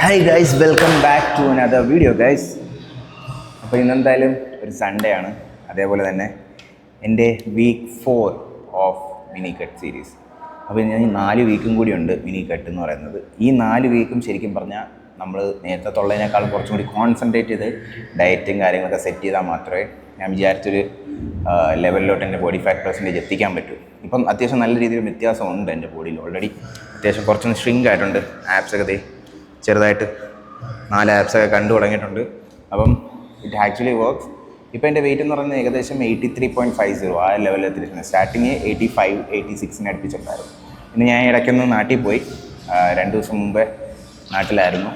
Hi guys, welcome back to another video guys. അപ്പോൾ ഇന്നെന്തായാലും ഒരു സൺഡേ ആണ്. അതേപോലെ തന്നെ എൻ്റെ week 4 of mini cut series. അപ്പോൾ ഞാൻ 4 വീക്കും കൂടി ഉണ്ട് മിനി കട്ട് എന്ന് പറയുന്നത്. ഈ 4 വീക്കും ശരിക്കും പറഞ്ഞാൽ നമ്മൾ നേരത്തെ തൊള്ളതിനേക്കാളും കുറച്ചും കൂടി കോൺസെൻട്രേറ്റ് ചെയ്ത് ഡയറ്റും കാര്യങ്ങളൊക്കെ സെറ്റ് ചെയ്താൽ മാത്രമേ ഞാൻ വിചാരിച്ചൊരു ലെവലിലോട്ട് എൻ്റെ ബോഡി ഫാറ്റ് പെർസെൻറ്റേജ് എത്തിക്കാൻ പറ്റൂ. ഇപ്പം അത്യാവശ്യം നല്ല രീതിയിൽ വ്യത്യാസമുണ്ട് എൻ്റെ ബോഡിയിൽ. ഓൾറെഡി അത്യാവശ്യം കുറച്ചൊന്ന് ഷ്രിങ്ക് ആയിട്ടുണ്ട്. ആപ്സൊക്കെ ചെറുതായിട്ട് 4 ആപ്സൊക്കെ കണ്ടു തുടങ്ങിയിട്ടുണ്ട്. അപ്പം ഇറ്റ് ആക്ച്വലി വർക്ക്സ്. ഇപ്പോൾ എൻ്റെ വെയിറ്റ് എന്ന് പറയുന്നത് ഏകദേശം 83.50 ആ ലെവലിൽ എത്തിയിട്ടുണ്ട്. സ്റ്റാർട്ടിങ് 85-86 അടുപ്പിച്ചിട്ടുണ്ടായിരുന്നു. പിന്നെ ഞാൻ ഇടയ്ക്കൊന്ന് നാട്ടിൽ പോയി. 2 ദിവസം മുമ്പേ നാട്ടിലായിരുന്നു.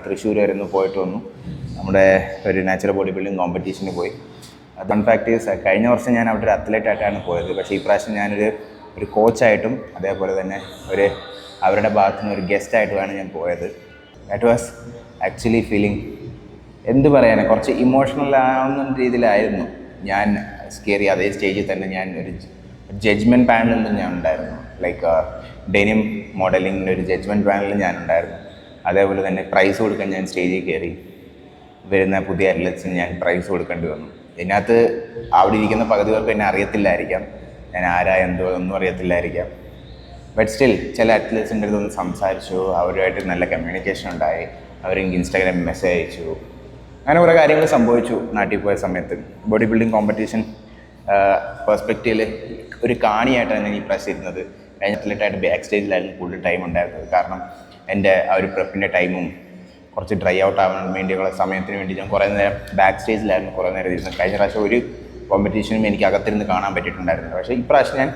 തൃശ്ശൂർ വരുന്നു, പോയിട്ട് വന്നു. നമ്മുടെ ഒരു നാച്ചുറൽ ബോഡി ബിൽഡിംഗ് കോമ്പറ്റീഷന് പോയി. ഫൺ ഫാക്ട് ഈസ്, കഴിഞ്ഞ വർഷം ഞാൻ അവിടെ ഒരു അത്ലറ്റായിട്ടാണ് പോയത്. പക്ഷേ ഈ പ്രാവശ്യം ഞാനൊരു കോച്ചായിട്ടും അതേപോലെ തന്നെ അവരുടെ ഭാഗത്തു നിന്ന് ഒരു ഗസ്റ്റായിട്ടുമാണ് ഞാൻ പോയത്. ദാറ്റ് വാസ് ആക്ച്വലി ഫീലിംഗ്, എന്ത് പറയാനാണ്, കുറച്ച് ഇമോഷണൽ ആവുന്ന രീതിയിലായിരുന്നു ഞാൻ കയറി. അതേ സ്റ്റേജിൽ തന്നെ ഞാൻ ഒരു ജഡ്ജ്മെൻറ്റ് പാനലിൽ ഞാൻ ഉണ്ടായിരുന്നു. ലൈക്ക് ഡെനിം മോഡലിങ്ങിൻ്റെ ഒരു ജഡ്ജ്മെൻറ്റ് പാനലിൽ ഞാൻ ഉണ്ടായിരുന്നു. അതേപോലെ തന്നെ പ്രൈസ് കൊടുക്കാൻ ഞാൻ സ്റ്റേജിൽ കയറി. വരുന്ന പുതിയ അത്ലറ്റ്സിന് ഞാൻ പ്രൈസ് കൊടുക്കേണ്ടി വന്നു. ഇതിനകത്ത് അവിടെ ഇരിക്കുന്ന പകുതി പേർക്ക് എന്നെ അറിയത്തില്ലായിരിക്കാം, ഞാൻ ആരാ എന്തോ ഒന്നും അറിയത്തില്ലായിരിക്കാം. ബട്ട് സ്റ്റിൽ ചില അത്ലറ്റ്സിൻ്റെ അടുത്തൊന്ന് സംസാരിച്ചു, അവരുമായിട്ട് നല്ല കമ്മ്യൂണിക്കേഷൻ ഉണ്ടായി. അവരെനിക്ക് ഇൻസ്റ്റാഗ്രാമിൽ മെസ്സേജ് അയച്ചു. അങ്ങനെ കുറേ കാര്യങ്ങൾ സംഭവിച്ചു നാട്ടിൽ പോയ സമയത്ത്. ബോഡി ബിൽഡിംഗ് കോമ്പറ്റീഷൻ പെർസ്പെക്റ്റീവിൽ ഒരു കാണിയായിട്ടാണ് ഞാൻ ഈ പ്രാവശ്യം ഇരുന്നത്. കഴിഞ്ഞ അത്ലറ്റായിട്ട് ബാക്ക് സ്റ്റേജിലായിരുന്നു കൂടുതൽ ടൈം ഉണ്ടായിരുന്നത്. കാരണം എൻ്റെ ആ ഒരു പ്രെപ്പിൻ്റെ ടൈമും കുറച്ച് ഡ്രൈ ഔട്ട് ആവാൻ വേണ്ടിയുള്ള സമയത്തിന് വേണ്ടി ഞാൻ കുറേ നേരം ബാക്ക് സ്റ്റേജിലായിരുന്നു കുറേ നേരം ഇരുന്നത്. കഴിഞ്ഞ പ്രാവശ്യം ഒരു കോമ്പറ്റീഷനും എനിക്ക് അകത്തിരുന്ന് കാണാൻ പറ്റിയിട്ടുണ്ടായിരുന്നില്ല. പക്ഷേ ഇപ്രാവശ്യം ഞാൻ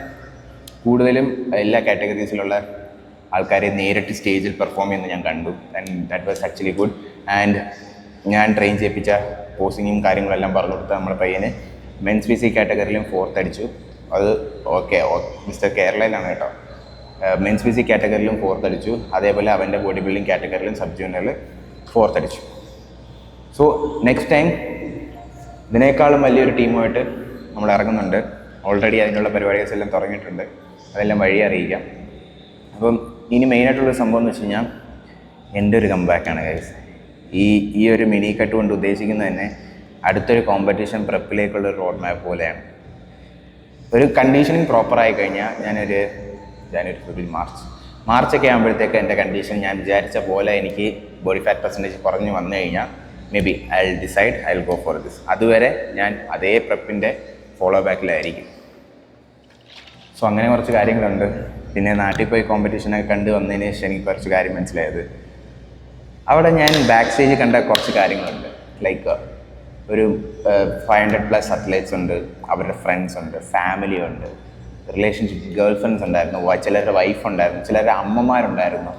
കൂടുതലും എല്ലാ കാറ്റഗറീസിലുള്ള ആൾക്കാരെ നേരിട്ട് സ്റ്റേജിൽ പെർഫോം ചെയ്യുന്നത് ഞാൻ കണ്ടു. And that was actually good. And ഞാൻ ട്രെയിൻ ചെയ്യിപ്പിച്ച പോസിങ്ങും കാര്യങ്ങളെല്ലാം പറഞ്ഞു കൊടുത്ത നമ്മുടെ പയ്യന് മെൻസ് PC കാറ്റഗറിയിലും 4th അടിച്ചു. അത് ഓക്കെ, മിസ്റ്റർ കേരളയിലാണ് കേട്ടോ. മെൻസ് PC കാറ്റഗറിയിലും 4th അടിച്ചു. അതേപോലെ അവൻ്റെ ബോഡി ബിൽഡിംഗ് കാറ്റഗറിയിലും സബ് ജൂനിയറിൽ 4th അടിച്ചു. സോ നെക്സ്റ്റ് ടൈം ഇതിനേക്കാളും വലിയൊരു ടീമുമായിട്ട് നമ്മൾ ഇറങ്ങുന്നുണ്ട്. ഓൾറെഡി അതിനുള്ള പരിപാടീസ് എല്ലാം തുടങ്ങിയിട്ടുണ്ട്. അതെല്ലാം വഴി അറിയിക്കാം. അപ്പം ഇനി മെയിനായിട്ടുള്ളൊരു സംഭവം എന്ന് വെച്ച് കഴിഞ്ഞാൽ എൻ്റെ ഒരു കംബാക്കാണ് ഗൈസ്. ഈ ഒരു മിനി കട്ട് കൊണ്ട് ഉദ്ദേശിക്കുന്നത് തന്നെ അടുത്തൊരു കോമ്പറ്റീഷൻ പ്രെപ്പിലേക്കുള്ള റോഡ് മാപ്പ് പോലെയാണ്. ഒരു കണ്ടീഷനിങ് പ്രോപ്പറായി കഴിഞ്ഞാൽ ഞാനൊരു ജനുവരി, ഫെബ്രുവരി, മാർച്ചൊക്കെ ആകുമ്പോഴത്തേക്ക് എൻ്റെ കണ്ടീഷൻ ഞാൻ വിചാരിച്ച പോലെ എനിക്ക് ബോഡി ഫാറ്റ് പെർസെൻറ്റേജ് കുറഞ്ഞ് വന്നു കഴിഞ്ഞാൽ may be I will decide I will go for this. അതുവരെ ഞാൻ അതേ പ്രെപ്പിൻ്റെ ഫോളോ ബാക്കിലായിരിക്കും. സോ അങ്ങനെ കുറച്ച് കാര്യങ്ങളുണ്ട്. പിന്നെ നാട്ടിൽ പോയി കോമ്പറ്റീഷനൊക്കെ കണ്ട് വന്നതിന് ശേഷം എനിക്ക് കുറച്ച് കാര്യം മനസ്സിലായത്, അവിടെ ഞാൻ ബാക്ക് സ്റ്റേജിൽ കണ്ട കുറച്ച് കാര്യങ്ങളുണ്ട്. ലൈക്ക് ഒരു 500+ അത്ലറ്റ്സ് ഉണ്ട്, അവരുടെ ഫ്രണ്ട്സ് ഉണ്ട്, ഫാമിലി ഉണ്ട്, റിലേഷൻഷിപ്പ്, ഗേൾ ഫ്രണ്ട്സ് ഉണ്ടായിരുന്നു, ചിലരുടെ വൈഫ് ഉണ്ടായിരുന്നു, ചിലരുടെ അമ്മമാരുണ്ടായിരുന്നു.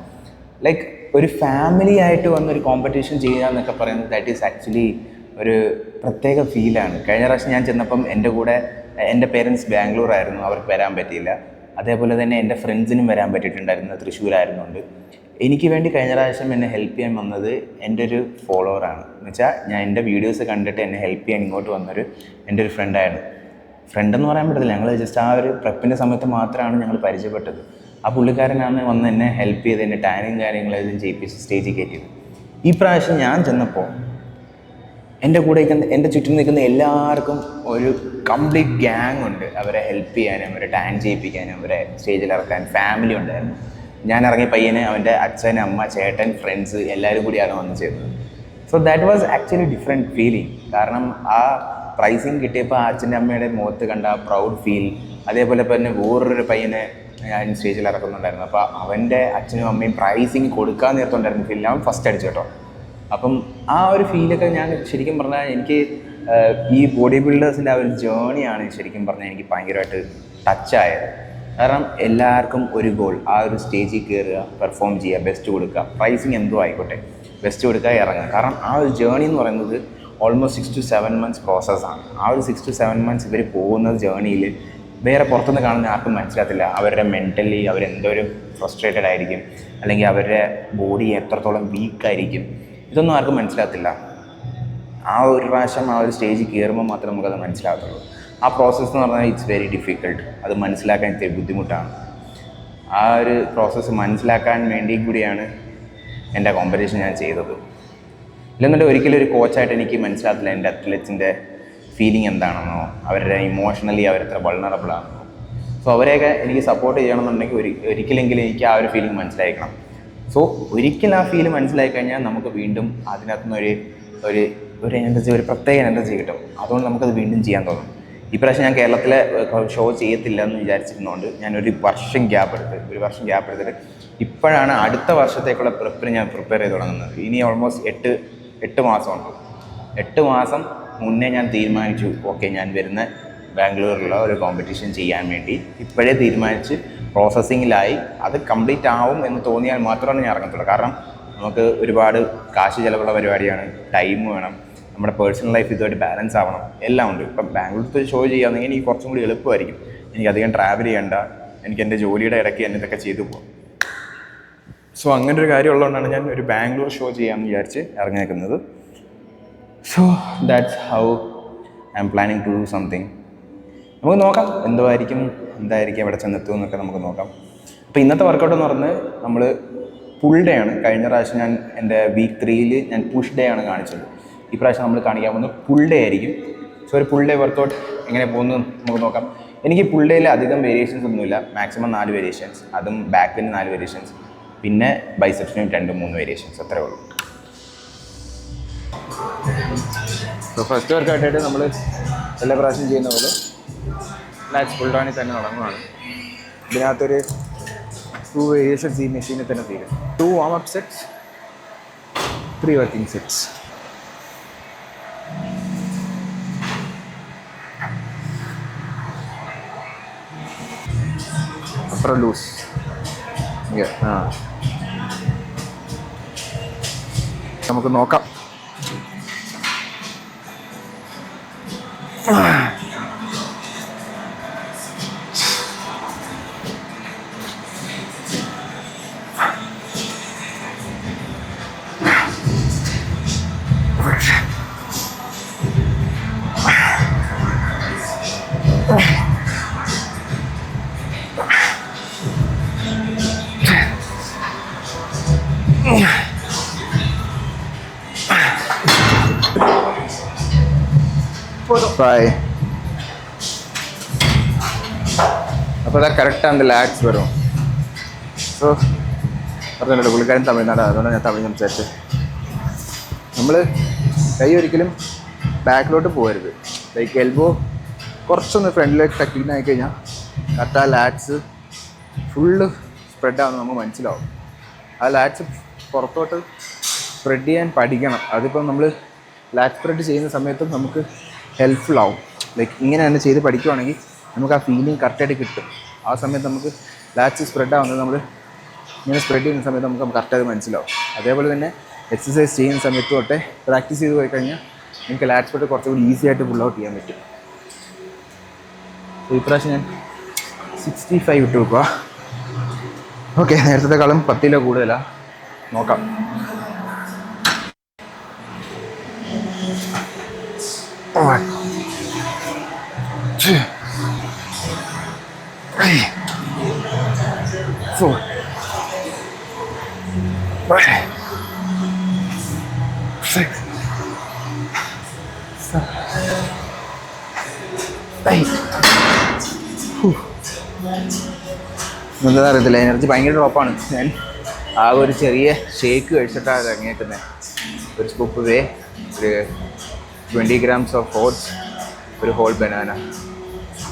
ലൈക്ക് ഒരു ഫാമിലി ആയിട്ട് വന്നൊരു കോമ്പറ്റീഷൻ ചെയ്യുക എന്നൊക്കെ പറയുന്നത് ദാറ്റ് ഈസ് ആക്ച്വലി ഒരു പ്രത്യേക ഫീലാണ്. കഴിഞ്ഞ പ്രാവശ്യം ഞാൻ ചെന്നപ്പം എൻ്റെ കൂടെ എൻ്റെ പേരൻസ് ബാംഗ്ലൂർ ആയിരുന്നു, അവർക്ക് വരാൻ പറ്റിയില്ല. അതേപോലെ തന്നെ എൻ്റെ ഫ്രണ്ട്സിനും വരാൻ പറ്റിയിട്ടുണ്ടായിരുന്നു, തൃശ്ശൂരായിരുന്നുണ്ട്. എനിക്ക് വേണ്ടി കഴിഞ്ഞ പ്രാവശ്യം എന്നെ ഹെൽപ്പ് ചെയ്യാൻ വന്നത് എൻ്റെ ഒരു ഫോളോവറാണ്. എന്ന് വെച്ചാൽ ഞാൻ എൻ്റെ വീഡിയോസ് കണ്ടിട്ട് എന്നെ ഹെൽപ്പ് ചെയ്യാൻ ഇങ്ങോട്ട് വന്നൊരു എൻ്റെ ഒരു ഫ്രണ്ടായിരുന്നു. ഫ്രണ്ടെന്ന് പറയാൻ പറ്റത്തില്ല, ഞങ്ങൾ ജസ്റ്റ് ആ ഒരു പ്രെപ്പിൻ്റെ സമയത്ത് മാത്രമാണ് ഞങ്ങൾ പരിചയപ്പെട്ടത്. ആ പുള്ളിക്കാരനാണ് വന്ന് എന്നെ ഹെൽപ്പ് ചെയ്ത് എൻ്റെ ടാനിങ് കാര്യങ്ങളെല്ലാം ചെയ്യിപ്പിച്ച് സ്റ്റേജിൽ കയറ്റിയത്. ഈ പ്രാവശ്യം ഞാൻ ചെന്നപ്പോൾ എൻ്റെ കൂടെ എൻ്റെ ചുറ്റും നിൽക്കുന്ന എല്ലാവർക്കും ഒരു കംപ്ലീറ്റ് ഗ്യാങ് ഉണ്ട്. അവരെ ഹെൽപ്പ് ചെയ്യാനും അവരെ ടാൻ ചെയ്യിപ്പിക്കാനും അവരെ സ്റ്റേജിൽ ഇറക്കാൻ ഫാമിലി ഉണ്ടായിരുന്നു. ഞാൻ ഇറങ്ങിയ പയ്യന് അവൻ്റെ അച്ഛൻ, അമ്മ, ചേട്ടൻ, ഫ്രണ്ട്സ് എല്ലാവരും കൂടിയാണ് വന്ന് ചെയ്തത്. So that was actually different feeling. കാരണം ആ പ്രൈസിങ് കിട്ടിയപ്പോൾ ആ അച്ഛൻ്റെ അമ്മയുടെ മുഖത്ത് കണ്ട ആ പ്രൗഡ് ഫീൽ. അതേപോലെ തന്നെ വേറൊരു പയ്യനെ ഞാൻ സ്റ്റേജിൽ ഇറക്കുന്നുണ്ടായിരുന്നു. അപ്പോൾ അവൻ്റെ അച്ഛനും അമ്മയും പ്രൈസിങ് കൊടുക്കാൻ നേരത്തുണ്ടായിരുന്നു ഫീൽ. അവൻ ഫസ്റ്റ് അടിച്ചു കേട്ടോ. അപ്പം ആ ഒരു ഫീലൊക്കെ ഞാൻ ശരിക്കും പറഞ്ഞാൽ എനിക്ക് ഈ ബോഡി ബിൽഡേഴ്സിൻ്റെ ആ ഒരു ജേണിയാണ് ശരിക്കും പറഞ്ഞാൽ എനിക്ക് ഭയങ്കരമായിട്ട് ടച്ചായത്. കാരണം എല്ലാവർക്കും ഒരു ഗോൾ, ആ ഒരു സ്റ്റേജിൽ കയറുക, പെർഫോം ചെയ്യുക, ബെസ്റ്റ് കൊടുക്കുക, പ്രൈസിങ് എന്തോ ആയിക്കോട്ടെ, ബെസ്റ്റ് കൊടുക്കുക, ഇറങ്ങുക. കാരണം ആ ഒരു ജേണി എന്ന് പറയുന്നത് ഓൾമോസ്റ്റ് 6 to 7 months പ്രോസസ്സാണ്. ആ ഒരു 6 to 7 months ഇവർ പോകുന്ന ജേണിയിൽ വേറെ പുറത്തുനിന്ന് കാണുന്ന ആർക്കും മനസ്സിലാകത്തില്ല. അവരുടെ മെൻ്റലി അവരെന്തോരം ഫ്രസ്ട്രേറ്റഡ് ആയിരിക്കും, അല്ലെങ്കിൽ അവരുടെ ബോഡി എത്രത്തോളം വീക്കായിരിക്കും, ഇതൊന്നും ആർക്കും മനസ്സിലാകത്തില്ല. ആ ഒരു പ്രാവശ്യം ആ ഒരു സ്റ്റേജിൽ കയറുമ്പോൾ മാത്രമേ നമുക്കത് മനസ്സിലാകത്തുള്ളൂ. ആ പ്രോസസ്സ് എന്ന് പറഞ്ഞാൽ ഇറ്റ്സ് വെരി ഡിഫിക്കൾട്ട്. അത് മനസ്സിലാക്കാൻ ഇത്തിരി ബുദ്ധിമുട്ടാണ്. ആ ഒരു പ്രോസസ്സ് മനസ്സിലാക്കാൻ വേണ്ടി കൂടിയാണ് എൻ്റെ കോമ്പറ്റീഷൻ ഞാൻ ചെയ്തത്. ഇല്ലെന്നുണ്ടെങ്കിൽ ഒരിക്കലും ഒരു കോച്ചായിട്ട് എനിക്ക് മനസ്സിലാകത്തില്ല എൻ്റെ അത്ലറ്റ്സിൻ്റെ ഫീലിംഗ് എന്താണെന്നോ, അവരുടെ ഇമോഷണലി അവരെത്ര വൾണറബിൾ ആണെന്നോ. സോ അവരെയൊക്കെ എനിക്ക് സപ്പോർട്ട് ചെയ്യണമെന്നുണ്ടെങ്കിൽ ഒരിക്കലെങ്കിലും എനിക്ക് ആ ഒരു ഫീലിംഗ് മനസ്സിലാക്കണം. സോ ഒരിക്കൽ ആ ഫീൽ മനസ്സിലാക്കി കഴിഞ്ഞാൽ നമുക്ക് വീണ്ടും അതിനകത്തുനിന്ന് ഒരു എനർജി, ഒരു പ്രത്യേക എനർജി കിട്ടും. അതുകൊണ്ട് നമുക്കത് വീണ്ടും ചെയ്യാൻ തോന്നും. ഇപ്രാവശ്യം ഞാൻ കേരളത്തിലെ ഷോ ചെയ്യത്തില്ല എന്ന് വിചാരിച്ചിരുന്നതുകൊണ്ട് ഞാൻ ഒരു വർഷം ഗ്യാപ്പ് എടുത്തിട്ട് ഇപ്പോഴാണ് അടുത്ത വർഷത്തേക്കുള്ള ഞാൻ പ്രിപ്പയർ ചെയ്ത് തുടങ്ങുന്നത്. ഇനി ഓൾമോസ്റ്റ് 8 മാസമുണ്ട്. 8 മാസം മുന്നേ ഞാൻ തീരുമാനിച്ചു, ഓക്കെ ഞാൻ വരുന്ന ബാംഗ്ലൂരിലുള്ള ഒരു കോമ്പറ്റീഷൻ ചെയ്യാൻ വേണ്ടി ഇപ്പോഴേ തീരുമാനിച്ച് പ്രോസസ്സിങ്ങിലായി. അത് കംപ്ലീറ്റ് ആവും എന്ന് തോന്നിയാൽ മാത്രമാണ് ഞാൻ ഇറങ്ങത്തുള്ളൂ. കാരണം നമുക്ക് ഒരുപാട് കാശ് ചിലവുള്ള പരിപാടിയാണ്, ടൈം വേണം, നമ്മുടെ പേഴ്സണൽ ലൈഫ് ഇതുമായിട്ട് ബാലൻസ് ആവണം, എല്ലാം ഉണ്ട്. ഇപ്പം ബാംഗ്ലൂരിൽ ഷോ ചെയ്യാമെന്നെങ്കിൽ എനിക്ക് കുറച്ചും കൂടി എളുപ്പമായിരിക്കും. എനിക്കധികം ട്രാവൽ ചെയ്യേണ്ട, എനിക്ക് എൻ്റെ ജോലിയുടെ ഇടയ്ക്ക് തന്നെ ഇതൊക്കെ ചെയ്തു പോകും. സോ അങ്ങനെ ഒരു കാര്യം ഉള്ളതുകൊണ്ടാണ് ഞാൻ ഒരു ബാംഗ്ലൂർ ഷോ ചെയ്യാമെന്ന് വിചാരിച്ച് ഇറങ്ങി നിൽക്കുന്നത്. So that's how I am planning to do something. നമുക്ക് നോക്കാം എന്തായിരിക്കും എവിടെ ചെന്നെത്തും എന്നൊക്കെ നമുക്ക് നോക്കാം. അപ്പോൾ ഇന്നത്തെ വർക്കൗട്ട് എന്ന് പറഞ്ഞാൽ നമ്മൾ ഫുൾ ഡേ ആണ്. കഴിഞ്ഞ പ്രാവശ്യം ഞാൻ എൻ്റെ വീക്ക് 3 ഞാൻ പുഷ് ഡേ ആണ് കാണിച്ചത്. ഈ പ്രാവശ്യം നമ്മൾ കാണിക്കാൻ പോകുന്നത് ഫുൾ ഡേ ആയിരിക്കും. സോ ഒരു ഫുൾ ഡേ വർക്കൗട്ട് എങ്ങനെ പോകുന്നു നമുക്ക് നോക്കാം. എനിക്ക് ഫുൾ ഡേയിൽ അധികം വേരിയേഷൻസ് ഒന്നുമില്ല. മാക്സിമം 4 വേരിയേഷൻസ്, അതും ബാക്കിന് 4 വേരിയേഷൻസ്, പിന്നെ ബൈസെപ്സിനും 2-3 വേരിയേഷൻസ്, അത്രേ ഉള്ളൂ. സോ ഫസ്റ്റ് വർക്കൗട്ടായിട്ട് നമ്മൾ എല്ലാ പ്രാവശ്യം ചെയ്യുന്ന പോലെ ലാറ്റ്സ് ഫുൾ ഡൗണിൽ തന്നെ തുടങ്ങുകയാണ്. ഇതിനകത്തൊരു 2 വേരിയേഷൻസ് ഈ മെഷീനിൽ തന്നെ തീരും. 2 warm up sets, 3 working sets. Upper loose. നമുക്ക് നോക്കാം. അപ്പോൾ അത് കറക്റ്റാണ് എൻ്റെ ലാക്സ് വരും. സോ പറഞ്ഞല്ലോ പുള്ളിക്കാരൻ തമിഴ്നാട്, അതുകൊണ്ട് ഞാൻ തമിഴ് സംസാരിച്ച്. നമ്മൾ കൈ ഒരിക്കലും ബാക്കിലോട്ട് പോകരുത്. ലൈക്ക് എൽബോ കുറച്ചൊന്ന് ഫ്രണ്ടിലേക്ക് ടക്കിങ് ആയി കഴിഞ്ഞാൽ കറക്റ്റ് ആ ലാറ്റ്സ് ഫുള്ള് സ്പ്രെഡാവുന്നത് നമുക്ക് മനസ്സിലാവും. ആ ലാറ്റ്സ് പുറത്തോട്ട് സ്പ്രെഡ് ചെയ്യാൻ പഠിക്കണം. അതിപ്പം നമ്മൾ ലാറ്റ് സ്പ്രെഡ് ചെയ്യുന്ന സമയത്തും നമുക്ക് ഹെൽപ്ഫുൾ ആവും. ലൈക്ക് ഇങ്ങനെ തന്നെ ചെയ്ത് പഠിക്കുവാണെങ്കിൽ നമുക്ക് ആ ഫീലിംഗ് കറക്റ്റായിട്ട് കിട്ടും. ആ സമയത്ത് നമുക്ക് ലാറ്റ്സ് സ്പ്രെഡ് ആവുന്നത് നമ്മൾ ഇങ്ങനെ സ്പ്രെഡ് ചെയ്യുന്ന സമയത്ത് നമുക്ക് കറക്റ്റായിട്ട് മനസ്സിലാവും. അതേപോലെ തന്നെ എക്സസൈസ് ചെയ്യുന്ന സമയത്ത് തൊട്ടേ പ്രാക്ടീസ് ചെയ്ത് പോയി കഴിഞ്ഞാൽ നിങ്ങൾക്ക് ലാറ്റ് സ്പ്രെഡ് കുറച്ചുകൂടി ഈസി ആയിട്ട് ഫുൾ ഔട്ട് ചെയ്യാൻ പറ്റും. ഈ പ്രാവശ്യം ഞാൻ 65 ഇട്ട് വെക്കുക. ഓക്കെ, നേരത്തെക്കാളും 10 കിലോ കൂടുതലാണ്. നോക്കാം. One, 2, 3, 4, 5, 6, 7, 8. എന്താ അറിയത്തില്ല, എനർജി ഭയങ്കര ഡ്രോപ്പാണ്. ഞാൻ ആകെ ഒരു ചെറിയ ഷേക്ക് കഴിച്ചിട്ടാണ് ഇറങ്ങിയേക്കുന്നത്. ഒരു സ്കൂപ്പ് വേ, ഒരു 20 grams ഓഫ് ഓട്സ്, ഒരു ഹോൾ ബനാന.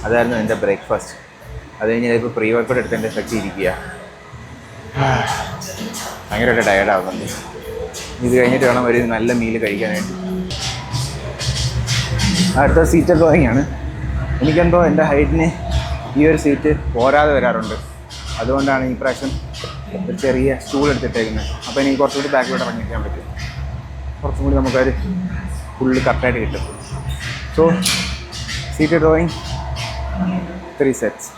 അതായിരുന്നു എൻ്റെ ബ്രേക്ക്ഫാസ്റ്റ്. അത് കഴിഞ്ഞ് ഇപ്പോൾ പ്രീ വർക്കൗട്ട് എടുത്തതിൻ്റെ എഫക്റ്റ് ഇരിക്കുക. ഭയങ്കരമായിട്ട് ടയർഡാകുന്നുണ്ട്. ഇത് കഴിഞ്ഞിട്ട് വേണം ഒരു നല്ല മീൽ കഴിക്കാനായിട്ട്. അടുത്ത സീറ്റ് ഡ്രോയിങ് ആണ്. എനിക്കെന്തോ എൻ്റെ ഹൈറ്റിന് ഈ ഒരു സീറ്റ് പോരാതെ വരാറുണ്ട്. അതുകൊണ്ടാണ് ഈ പ്രാവശ്യം ഒരു ചെറിയ സ്റ്റൂൾ എടുത്തിട്ടേക്കുന്നത്. അപ്പോൾ എനിക്ക് കുറച്ചുകൂടി ബാക്കിലോട്ട് ഇറങ്ങിക്കാൻ പറ്റും. കുറച്ചും കൂടി നമുക്കൊരു ഫുള്ള് കറക്റ്റായിട്ട് കിട്ടും. So seat drawing 3 sets.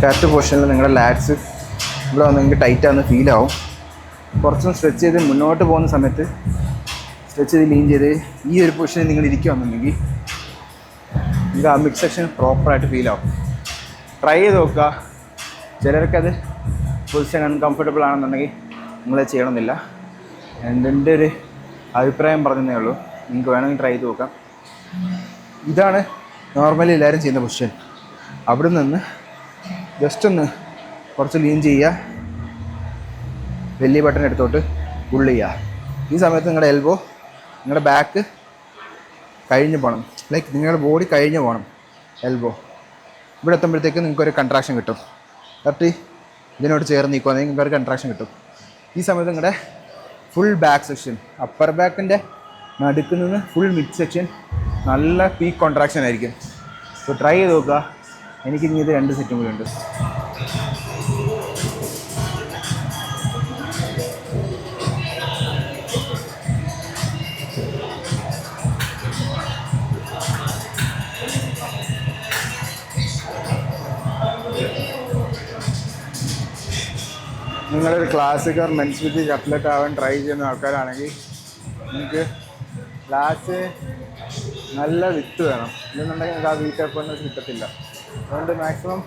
Shirt പോർഷനിൽ നിങ്ങളുടെ ലാറ്റ്സ് ഇവിടെ വന്ന് നിങ്ങൾക്ക് ടൈറ്റാന്ന് ഫീൽ ആവും. കുറച്ചൊന്ന് സ്ട്രെച്ച് ചെയ്ത് മുന്നോട്ട് പോകുന്ന സമയത്ത് സ്ട്രെച്ച് ചെയ്ത് ലീൻ ചെയ്ത് ഈ ഒരു പൊസിഷനിൽ നിങ്ങൾ ഇരിക്കുകയാണെന്നുണ്ടെങ്കിൽ നിങ്ങൾക്ക് ആ മിഡ് സെക്ഷൻ പ്രോപ്പറായിട്ട് ഫീൽ ആവും. ട്രൈ ചെയ്ത് നോക്കുക. ചിലർക്കത് പൊസിഷൻ അൺകംഫർട്ടബിൾ ആണെന്നുണ്ടെങ്കിൽ നിങ്ങളത് ചെയ്യണമെന്നില്ല. എൻ്റെ ഒരു അഭിപ്രായം പറഞ്ഞതേ ഉള്ളൂ. നിങ്ങൾക്ക് വേണമെങ്കിൽ ട്രൈ ചെയ്ത് നോക്കാം. ഇതാണ് നോർമലി എല്ലാവരും ചെയ്യുന്ന പൊസിഷൻ. അവിടെ നിന്ന് ജസ്റ്റ് ഒന്ന് കുറച്ച് ലീൻ ചെയ്യുക, വലിയ ബട്ടൺ എടുത്തോട്ട് പുൾ ചെയ്യുക. ഈ സമയത്ത് നിങ്ങളുടെ എൽബോ, നിങ്ങളുടെ ബാക്ക് കഴിഞ്ഞ് പോകണം, ലൈക്ക് നിങ്ങളുടെ ബോഡി കഴിഞ്ഞ് പോകണം. എൽബോ ഇവിടെ എത്തുമ്പോഴത്തേക്ക് നിങ്ങൾക്കൊരു കൺട്രാക്ഷൻ കിട്ടും. കറക്റ്റ് ഇതിനോട് ചേർന്ന് നിൽക്കുവാണെങ്കിൽ നിങ്ങൾക്കൊരു കൺട്രാക്ഷൻ കിട്ടും. ഈ സമയത്ത് നിങ്ങളുടെ ഫുൾ ബാക്ക് സെക്ഷൻ, അപ്പർ ബാക്കിൻ്റെ നടുക്ക് നിന്ന് ഫുൾ മിഡ് സെക്ഷൻ നല്ല പീക്ക് കോൺട്രാക്ഷൻ ആയിരിക്കും. സോ ട്രൈ ചെയ്ത് നോക്കുക. എനിക്കിനി ഇത് 2 സെറ്റും കൂടി ഉണ്ട്. നിങ്ങളൊരു ക്ലാസിക്കർ മെൻസ് വിത്ത് കട്ട്ലറ്റ് ആവാൻ ട്രൈ ചെയ്യുന്ന ആൾക്കാരാണെങ്കിൽ നിങ്ങൾക്ക് ലാസ്റ്റ് നല്ല വിത്ത് വേണം. ഇല്ലെന്നുണ്ടെങ്കിൽ നിങ്ങൾക്ക് ആ വീക്ക് അപ്പോയിൻമെൻസ് കിട്ടത്തില്ല. അതുകൊണ്ട് മാക്സിമം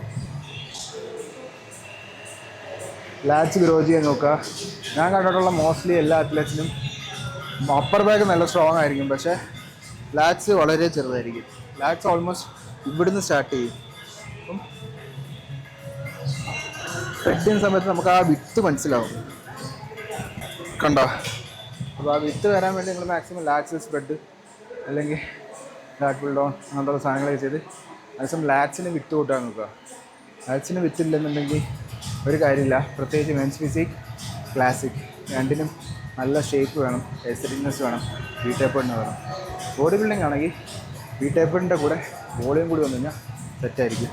ലാറ്റ്സ് ഗ്രോ ചെയ്യാൻ നോക്കുക. ഞാൻ കണ്ടിട്ടുള്ള മോസ്റ്റ്ലി എല്ലാ അത്ലറ്റ്സിനും അപ്പർ ബാക്ക് നല്ല സ്ട്രോങ് ആയിരിക്കും, പക്ഷേ ലാറ്റ്സ് വളരെ ചെറുതായിരിക്കും. ലാറ്റ്സ് ഓൾമോസ്റ്റ് ഇവിടുന്ന് സ്റ്റാർട്ട് ചെയ്യും. അപ്പം സ്ട്രെച്ച് ചെയ്യുന്ന സമയത്ത് നമുക്ക് ആ വിത്ത് മനസ്സിലാവും, കണ്ടോ? അപ്പോൾ ആ വിത്ത് വരാൻ വേണ്ടി നിങ്ങൾ മാക്സിമം ലാറ്റ്സ് സ്പ്രെഡ് അല്ലെങ്കിൽ ലാറ്റ് പുൾ ഡൗൺ അങ്ങനത്തെ സാധനങ്ങളൊക്കെ ചെയ്ത് മാക്സിമം ലാറ്റ്സിന് വിത്ത് കൂട്ടാൻ നോക്കുക. ലാറ്റ്സിന് വിത്ത് ഇല്ലെന്നുണ്ടെങ്കിൽ ഒരു കാര്യമില്ല. പ്രത്യേകിച്ച് മെൻസ് ഫിസിക്, ക്ലാസിക് രണ്ടിനും നല്ല ഷേപ്പ് വേണം, എസ്തെറ്റിക്നെസ് വേണം, ബി ടേപ്പറിന് വേണം. ബോഡി ബിൽഡിംഗ് ആണെങ്കിൽ ബി ടേപ്പറിൻ്റെ കൂടെ വോളിയം കൂടി വന്നു കഴിഞ്ഞാൽ സെറ്റായിരിക്കും.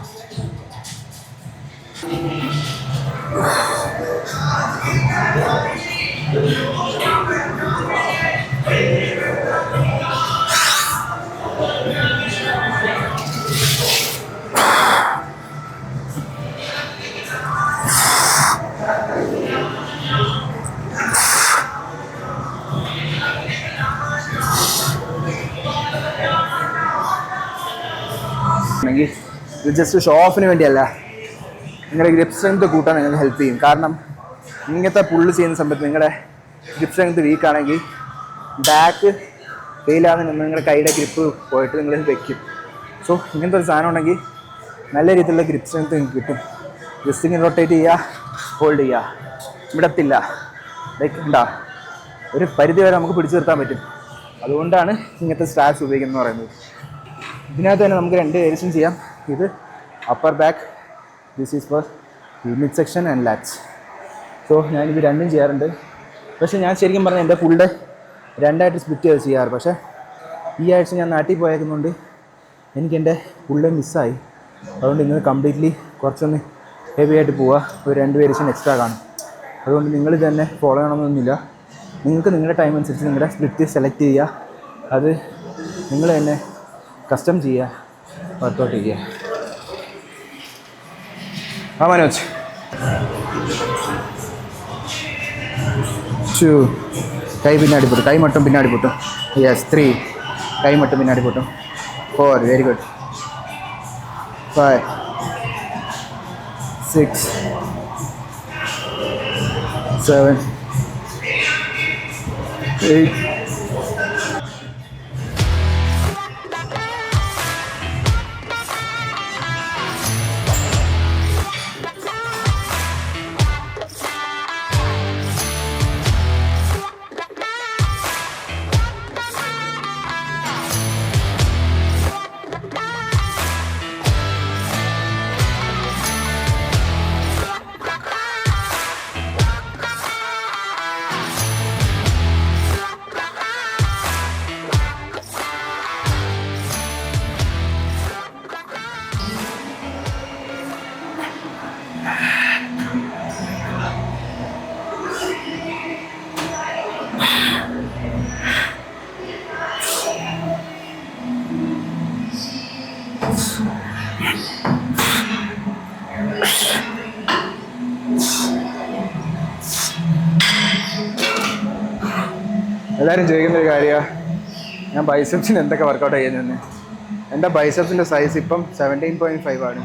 ഇത് ജസ്റ്റ് ഷോ ഓഫിന് വേണ്ടിയല്ല, നിങ്ങളുടെ ഗ്രിപ്പ് സ്ട്രെങ്ത് കൂട്ടാൻ നിങ്ങൾക്ക് ഹെൽപ്പ് ചെയ്യും. കാരണം ഇങ്ങനത്തെ പുള്ള് ചെയ്യുന്ന സമയത്ത് നിങ്ങളുടെ ഗ്രിപ്പ് സ്ട്രെങ്ത് വീക്ക് ആണെങ്കിൽ ബാക്ക് ഫെയിലാകുന്ന നിങ്ങളുടെ കൈയുടെ ഗ്രിപ്പ് പോയിട്ട് നിങ്ങൾ വെക്കും. സോ ഇങ്ങനത്തെ ഒരു സാധനം ഉണ്ടെങ്കിൽ നല്ല രീതിയിലുള്ള ഗ്രിപ്പ് സ്ട്രെങ്ത് നിങ്ങൾക്ക് കിട്ടും. ജസ്റ്റ് ഇങ്ങനെ റൊട്ടേറ്റ് ചെയ്യുക, ഹോൾഡ് ചെയ്യുക, ഇവിടത്തില്ല, ലൈക്ക് ഉണ്ടാ ഒരു പരിധി വരെ നമുക്ക് പിടിച്ചു നിർത്താൻ പറ്റും. അതുകൊണ്ടാണ് ഇങ്ങനത്തെ സ്ട്രാപ്സ് ഉപയോഗിക്കുന്നത് പറയുന്നത്. ഇതിനകത്ത് തന്നെ നമുക്ക് 2 വേരിയേഷൻ ചെയ്യാം. ഇത് upper back, this is for mid section and lats. So ഞാനിത് രണ്ടും ചെയ്യാറുണ്ട്. പക്ഷേ ഞാൻ ശരിക്കും പറഞ്ഞാൽ എൻ്റെ ഫുൾ ഡേ 2ആയിട്ട് സ്പ്ലിറ്റ് ചെയ്ത് ചെയ്യാറ്. പക്ഷേ ഈ ആഴ്ച ഞാൻ നാട്ടിൽ പോയേക്കുന്നതുകൊണ്ട് എനിക്ക് എൻ്റെ ഫുൾ ഡേ മിസ്സായി. അതുകൊണ്ട് ഇന്ന് കംപ്ലീറ്റ്ലി കുറച്ചൊന്ന് ഹെവി ആയിട്ട് പോവുക. ഒരു 2 വേരിയേഷൻ എക്സ്ട്രാ കാണും. അതുകൊണ്ട് നിങ്ങൾ തന്നെ ഫോളോ ചെയ്യണമെന്നൊന്നുമില്ല. നിങ്ങൾക്ക് നിങ്ങളുടെ ടൈം അനുസരിച്ച് നിങ്ങളുടെ സ്പ്ലിറ്റ് സെലക്ട് ചെയ്യുക, അത് നിങ്ങൾ തന്നെ കസ്റ്റം ചെയ്യുക, വർക്കൗട്ട് ചെയ്യുക. ആ മനോജ് 2 കൈ പിന്നാടി പൊട്ടും, കൈ മട്ടും പിന്നാടി പൊട്ടും. യെസ് 3 കൈ മട്ടും പിന്നാടി പൊട്ടും. 4 വെരി ഗുഡ്. 5 6 7 8 എല്ലാവരും ചോദിക്കുന്ന ഒരു കാര്യമാണ് ഞാൻ ബൈസെപ്സിന് എന്തൊക്കെ വർക്കൗട്ട് ചെയ്യുന്നതെന്ന്. എൻ്റെ ബൈസെപ്സിൻ്റെ സൈസ് ഇപ്പം 17.5 ആണ്.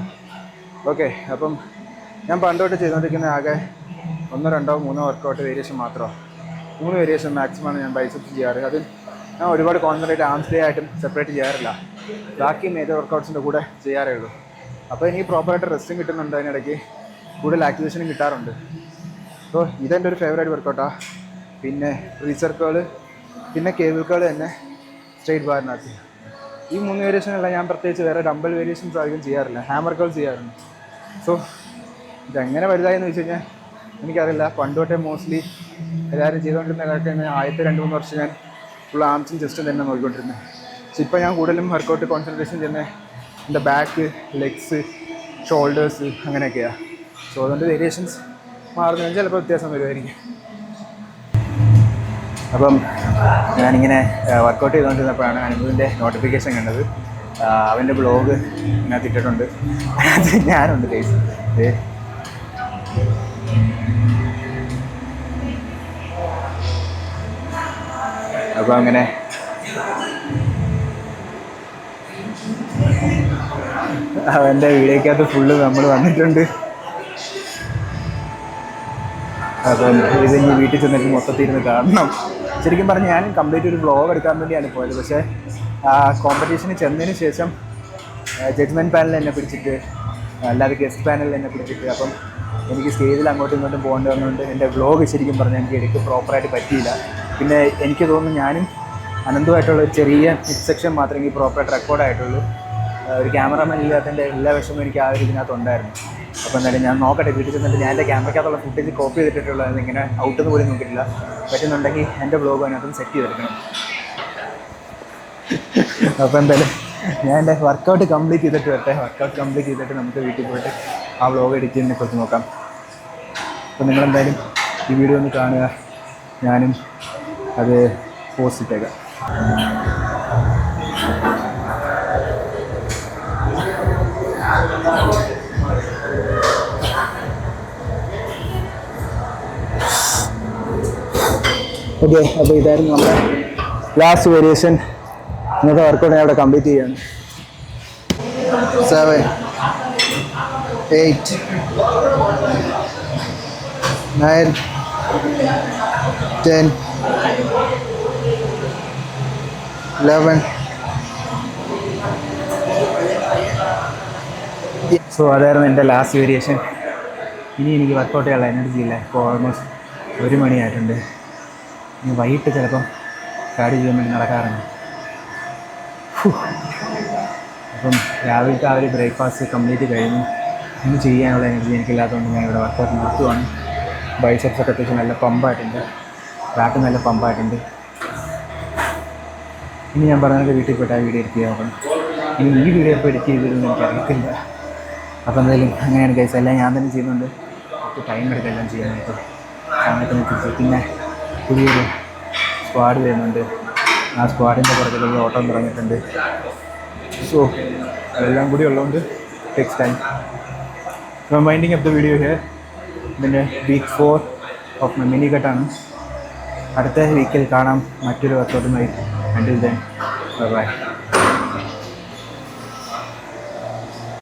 ഓക്കെ, അപ്പം ഞാൻ പണ്ടോട്ട് ചെയ്തുകൊണ്ടിരിക്കുന്ന ആകെ 1, 2, 3 വർക്കൗട്ട് വേരിയേഷൻ മാത്രമാണ്. 3 വേരിയേഷൻ മാക്സിമമാണ് ഞാൻ ബൈസെപ്സ് ചെയ്യാറ്. അത് ഞാൻ ഒരുപാട് കോൺസെൻട്രേറ്റ് ആംസ് ഡേ ആയിട്ടും സെപ്പറേറ്റ് ചെയ്യാറില്ല. ബാക്കി മേജർ വർക്കൗട്ട്സിൻ്റെ കൂടെ ചെയ്യാറേ ഉള്ളൂ. അപ്പോൾ എനിക്ക് പ്രോപ്പറായിട്ട് റെസ്റ്റും കിട്ടുന്നുണ്ട്, അതിനിടയ്ക്ക് കൂടുതൽ ആക്ടിവേഷനും കിട്ടാറുണ്ട്. അപ്പോൾ ഇതെൻ്റെ ഒരു ഫേവറേറ്റ് വർക്കൗട്ടാണ്. പിന്നെ റീസർക്കുകൾ, പിന്നെ കേബിൾ കേൾ തന്നെ സ്ട്രെയിറ്റ് ബാറിനകത്ത്. ഈ 3 വേരിയേഷനല്ല, ഞാൻ പ്രത്യേകിച്ച് വേറെ ഡംബൽ വേരിയേഷൻസ് അധികം ചെയ്യാറില്ല. ഹാമർ കേൾ ചെയ്യാറുണ്ട്. സോ ഇതെങ്ങനെ വലുതായെന്ന് വെച്ച് കഴിഞ്ഞാൽ എനിക്കറിയില്ല. പണ്ട് തൊട്ടേ മോസ്റ്റ്ലി എല്ലാവരും ചെയ്തുകൊണ്ടിരുന്ന കാര്യം ആദ്യത്തെ 2-3 വർഷം ഞാൻ ഫുൾ ആംസും ചെസ്റ്റും തന്നെ നോക്കിക്കൊണ്ടിരുന്നത്. പക്ഷെ ഇപ്പോൾ ഞാൻ കൂടുതലും വർക്കൗട്ട് കോൺസെൻട്രേഷൻ ചെയ്യുന്നത് എൻ്റെ ബാക്ക്, ലെഗ്സ്, ഷോൾഡേഴ്സ് അങ്ങനെയൊക്കെയാണ്. സോ അതുകൊണ്ട് വേരിയേഷൻസ് മാറുന്നതിന് ചിലപ്പോൾ വ്യത്യാസം വരുമായിരിക്കും. അപ്പം ഞാനിങ്ങനെ വർക്കൗട്ട് ചെയ്തുകൊണ്ടിരുന്നപ്പോഴാണ് അനുഭവിൻ്റെ നോട്ടിഫിക്കേഷൻ കണ്ടത്. അവൻ്റെ ബ്ലോഗ് ഇതിനകത്ത് ഇട്ടിട്ടുണ്ട്. അത് ഞാനുണ്ട് കേസ്. അപ്പോൾ അങ്ങനെ അവൻ്റെ വീഡിയോക്കകത്ത് ഫുള്ള് നമ്മൾ വന്നിട്ടുണ്ട്. അപ്പം ഇത് ഇനി വീട്ടിൽ ചെന്നിട്ട് മൊത്തത്തിൽ ഇരുന്ന് കാണണം. ശരിക്കും പറഞ്ഞാൽ ഞാൻ കംപ്ലീറ്റ് ഒരു വ്ളോഗ് എടുക്കാൻ വേണ്ടിയാണ് പോയത്. പക്ഷേ കോമ്പറ്റീഷന് ചെന്നതിന് ശേഷം ജഡ്ജ്മെൻറ്റ് പാനൽ എന്നെ പിടിച്ചിട്ട്, അല്ലാതെ ഗസ്റ്റ് പാനലിൽ എന്നെ പിടിച്ചിട്ട്, അപ്പം എനിക്ക് സ്റ്റേജിൽ അങ്ങോട്ടും ഇങ്ങോട്ടും പോകേണ്ടി വന്നുകൊണ്ട് എൻ്റെ വ്ളോഗ് ശരിക്കും പറഞ്ഞാൽ എനിക്ക് എടുത്ത് പ്രോപ്പറായിട്ട് പറ്റിയില്ല. പിന്നെ എനിക്ക് തോന്നുന്നു ഞാനും അനന്തമായിട്ടുള്ള ഒരു ചെറിയ മിഡ് സെക്ഷൻ മാത്രമേ എനിക്ക് പ്രോപ്പറായിട്ട് റെക്കോർഡായിട്ടുള്ളൂ. ഒരു ക്യാമറമാൻ ഇല്ലാത്തതിൻ്റെ എല്ലാ വിഷമവും എനിക്ക് ആ ഒരു ഇതിനകത്ത് ഉണ്ടായിരുന്നു. അപ്പോൾ എന്തായാലും ഞാൻ നോക്കട്ടെ, വീട്ടിൽ ചെന്നിട്ട് ഞാൻ എൻ്റെ ക്യാമറയ്ക്കകത്തുള്ള ഫുട്ടേജ് കോപ്പി ചെയ്തിട്ടുള്ളത് ഇങ്ങനെ ഔട്ടെന്ന് പോലും നോക്കിയിട്ടില്ല. പറ്റുന്നുണ്ടെങ്കിൽ എൻ്റെ വ്ളോഗ് അതിനകത്ത് സെറ്റ് ചെയ്തെടുക്കണം. അപ്പോൾ എന്തായാലും ഞാൻ എൻ്റെ വർക്കൗട്ട് കംപ്ലീറ്റ് ചെയ്തിട്ട് വരട്ടെ. വർക്കൗട്ട് കംപ്ലീറ്റ് ചെയ്തിട്ട് നമുക്ക് വീട്ടിൽ പോയിട്ട് ആ വ്ളോഗ് എഡിറ്റ് ചെയ്യുന്നതിനെ കുറിച്ച് നോക്കാം. അപ്പോൾ നിങ്ങളെന്തായാലും ഈ വീഡിയോ ഒന്ന് കാണുക, ഞാനും അത് പോസ്റ്റ് ഇട്ടേക്കാം. ഓക്കെ, അപ്പോൾ ഇതായിരുന്നു നമ്മുടെ ലാസ്റ്റ് വേരിയേഷൻ. ഇന്നത്തെ വർക്കൗട്ട് ഞാൻ ഇവിടെ കംപ്ലീറ്റ് ചെയ്യാണ്. 7, 8, 9, 10, 11. സോ അതായിരുന്നു എൻ്റെ ലാസ്റ്റ് വേരിയേഷൻ. ഇനി എനിക്ക് വർക്കൗട്ട് ചെയ്യാനുള്ള എനർജി ഇല്ല. ഇപ്പോൾ ഓൾമോസ്റ്റ് 1 മണിയായിട്ടുണ്ട്. ഇനി വൈകിട്ട് ചിലപ്പം കാർഡിയോ ചെയ്യാൻ വേണ്ടി നടക്കാറുണ്ട്. അപ്പം രാവിലത്തെ ആ ഒരു ബ്രേക്ക്ഫാസ്റ്റ് കംപ്ലീറ്റ് കഴിഞ്ഞു. ഇന്ന് ചെയ്യാനുള്ള എനർജി എനിക്കില്ലാത്തതുകൊണ്ട് ഞാൻ ഇവിടെ വർക്കൗട്ട് നിർത്തുവാണ്. ബൈസെപ്സൊക്കെ അത്യാവശ്യം നല്ല പമ്പായിട്ടുണ്ട്, ബാക്ക് നല്ല പമ്പായിട്ടുണ്ട്. ഇനി ഞാൻ പറഞ്ഞതൊക്കെ വീട്ടിൽ പോയിട്ട് ആ വീഡിയോ എഡിറ്റ് ചെയ്യാൻ നോക്കണം. ഇനി ഈ വീഡിയോ ഇപ്പോൾ എഡിറ്റ് ചെയ്തിരുന്നു എനിക്കറിയത്തില്ല. അപ്പോൾ എന്തായാലും അങ്ങനെയാണ് ഗൈസ്. എല്ലാം ഞാൻ തന്നെ ചെയ്യുന്നുണ്ട്. എനിക്ക് ടൈം എടുക്കുക എല്ലാം ചെയ്യാനായിട്ട്, സമയത്തിനനുസരിച്ച്. പിന്നെ പുതിയൊരു സ്ക്വാഡ് വരുന്നുണ്ട്. ആ സ്ക്വാഡിൻ്റെ പുറകിലുള്ള ഓട്ടം തുടങ്ങിയിട്ടുണ്ട്. സോ അതെല്ലാം കൂടി ഉള്ളതുകൊണ്ട് takes time. I'm winding up the video here. പിന്നെ week 4 of my mini cut-ആണ്. അടുത്ത വീക്കിൽ കാണാം മറ്റൊരു വർക്കൗട്ടുമായി. Until then, bye bye.